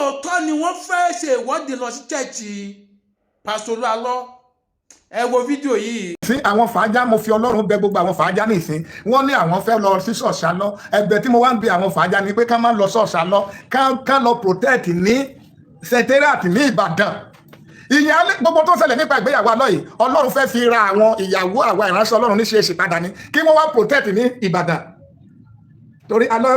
lóòótọ́ ni wọ́n fẹ́ ṣe ìwọ́de lọ sí chẹ́ẹ̀chì Pastor Olúalọ́. Ẹ wo fídíò yìí. Sí àwọn fàájà mo fi Ọlọ́run bẹ̀ gbogbo àwọn fàájà nìsín wọ́n ní àwọn fẹ́ lọ sí ṣọ̀ṣà lọ ẹ̀bẹ̀ tí mo wá ń bi àwọn fàájà ni pé ká má lọ ṣọ̀ṣà lọ ká lọ protect ní secretariat ní Ìbàdàn. ìyẹn gbogbo tó ṣẹlẹ̀ nípa ìgbéyàwó alọ́ yìí Ọlọ́run fẹ́ fi ra àwọn ìyàwó àwa ìránṣẹ́ Ọlọ́run níṣe èṣì padà ní kí wọ́n wá protect ní Ìbàdàn torí alọ́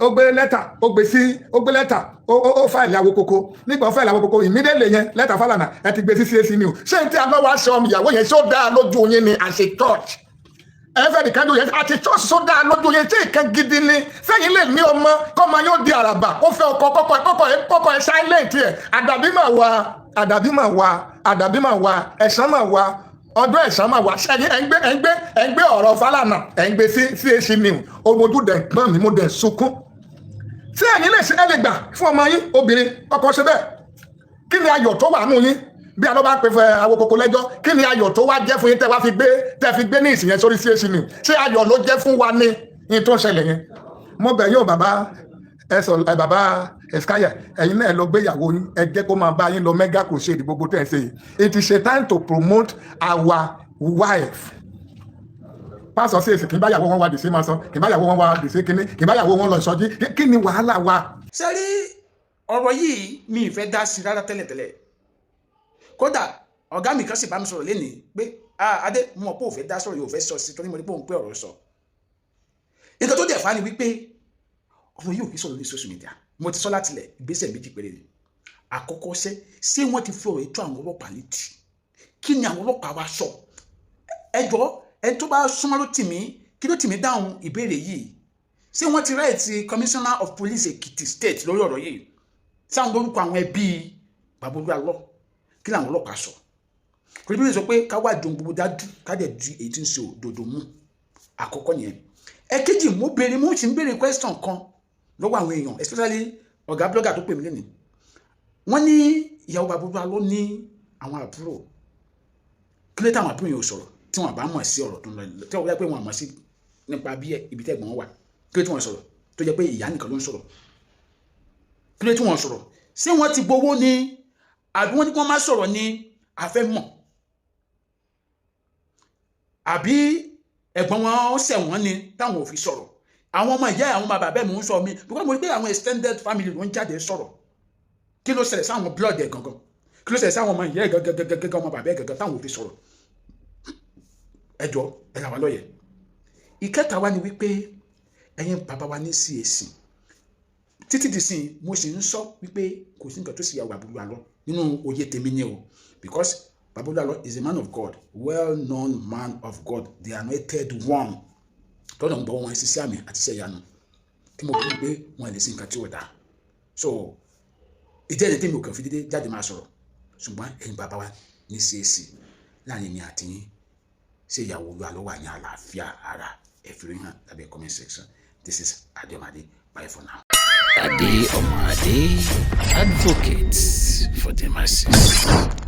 ó gbé lẹ́tà ó gbé lẹ́tà ó fa ìyàwó koko nígbà ó fa ìyàwó koko immediately yẹn lẹ́tà Fálànà ẹ ti gbé sí CAC new ṣé n tí alọ́ wá ṣe ọmọ ìyàwó yẹn ṣó dáa lójú yín ni as a church ẹfẹ nìkan ló yẹ àti church ṣó dáa lójú yẹn tí ìkan gidi ni sẹ́yìn lè ní ọmọ kọ́mọ yóò di àràbà ó fẹ́ ọkọ kọ́kọ́ ẹ silent ẹ àdàbí mà wá ẹ̀sán mà wá ọdún ẹ̀sán mà wá ṣẹ́yìn ẹ̀ ń gbé ọ̀rọ̀ Fálànà ẹ̀ ń gbé sí CAC new omojú dẹ̀ gbọ́n mi mo dẹ̀ sunkún tí ẹ̀yin lè ṣe ẹ lè gbà fún ọmọ yín obìnrin ọkọ ṣe bẹ́ẹ̀ kí ni ayọ̀ tó wà nù yín bí a lọ bá pe fẹ́ àwọn kòkó lẹ́jọ́ kí ni ayọ̀ tó wá jẹ́ fún yín tẹ́ fi gbé ní ìsìn yẹn sórí CAC new ṣé ayọ̀ ló jẹ́ fún wa ní yín tó ń ṣẹlẹ̀ yẹn mo bẹ̀ yóò bàbá Eskaya ẹ̀yin náà lọ gbéyàwó yín ẹ jẹ́ kó máa bá yín lọ mega crusade gbogbo tẹ́ ẹ ṣe yìí it is a time to promote our wife pásọ sí èsì kì í báyàwó wọn wá dìsí máa sọ kì í báyàwó wọn wá dìsí kíní kì í báyàwó wọn lọ ìsọjí kí ni wàhálà wa. ṣe rí ọ̀rọ̀ yìí mi ì fẹ́ dá sí rárá tẹ́lẹ̀tẹ́lẹ̀ kódà ọ̀gá mi kan sì bá mi sọ̀rọ̀ lénìí pé adé mo mọ̀ pé ò fẹ́ dá sọ̀rọ̀ yóò fẹ́ sọ sí torí mo ní pé òun pé ọ̀rọ̀ sọ. nǹkan tó dẹ̀ fà ni wípé ọ̀rọ̀ yìí ò kí sọ̀rọ̀ ní social media mo ti sọ látilẹ̀ ìgbésẹ̀ méjì péré ni àkọ́kọ́ ṣé wọ́n ti fi ọ̀rọ̀ ètò àwọn ọlọ́pàá létí kí ni àwọn ọlọ́pàá wa sọ ẹjọ́ ẹni tó bá súnmọ́ ló tì mí kí ló tì mí dáhùn ìbéèrè yìí ṣé wọ́n ti ráìtì Commissioner of Police Ekiti State lórí ọ̀rọ̀ yìí sáwọn lórúkọ àwọn ẹbí Baba Olúalọ́ kí làwọn ọlọ́pàá sọ kò ní bí sọ pé ká wá dùn gbogbo dájú ká dẹ̀ di èyí tí ń ṣe òdodo mú àkọ́kọ́ nìyẹn ẹ̀kejì mo sì ń béèrè question kan lọ́wọ́ àwọn èèyàn especially ọ̀gá blogger tó pè mí lẹ́nu wọ́n ní ìyàwó Baba Olúalọ́ ní àwọn àbúrò kí ló táwọn àbúrò yẹn ò sọ̀rọ̀ tí wọ́n bá mọ̀ sí ọ̀rọ̀ tó ń lọ tí wọ́n bá pé wọ́n mọ̀ sí nípa bí ibi tẹ́gbọ̀n wà kí ló tí wọ́n sọ̀rọ̀ tó jẹ́ pé ìyá nìkan ló ń sọ̀rọ̀ kí ló tí wọ́n sọ̀rọ̀ ṣé wọ́n ti gbowó ni àbí wọ́n ní kí wọ́n má sọ̀rọ̀ ní afẹ́ mọ̀ àbí ẹ̀gbọ́n wọn ṣẹ̀ wọ́n ni táwọn ò fi sọ̀rọ̀ àwọn ọmọ ìyá àwọn bàbá bẹ́ẹ̀ mò ń sọ mi because mo rí pé àwọn extended family ló ń jáde sọ̀rọ̀ kí ló ṣẹlẹ̀ sáwọn blood ẹ̀ gangan kí ló ṣẹlẹ̀ sáwọn ọmọ ìyá ẹ̀ gangan ọmọ bàbá ẹ̀ gangan táwọn ò fi sọ̀rọ̀ ẹjọ́ ẹ là wá lọ́yẹ̀ ìkẹta wa ni wípé ẹ̀yin bàbá wa ní CAC títí di sin mo sì ń sọ wípé kò sí nǹkan tó sì yà Baba Olúalọ́ nínú òye tèmi ni o because Baba Olúalọ́ is a man of God well-known man of God the anointed one tọ́nà ń bọ̀ wọn ṣiṣẹ́ àmì àti iṣẹ́ ìyanu tí mo bí pé wọn lè sí nǹkan tí ó dáa so ìdí ẹni tèmi ò kàn fi dédé jáde máa sọ̀rọ̀ ṣùgbọ́n ẹ̀yin bàbá wa ní CAC láàrin mi àti yín ṣé ìyàwó Olúalọ́ wà ní àlàáfíà ara ẹ fi rí hàn lábẹ́ comment section. This is Adeomade. Bye for now. Adeomade, advocate for the masses.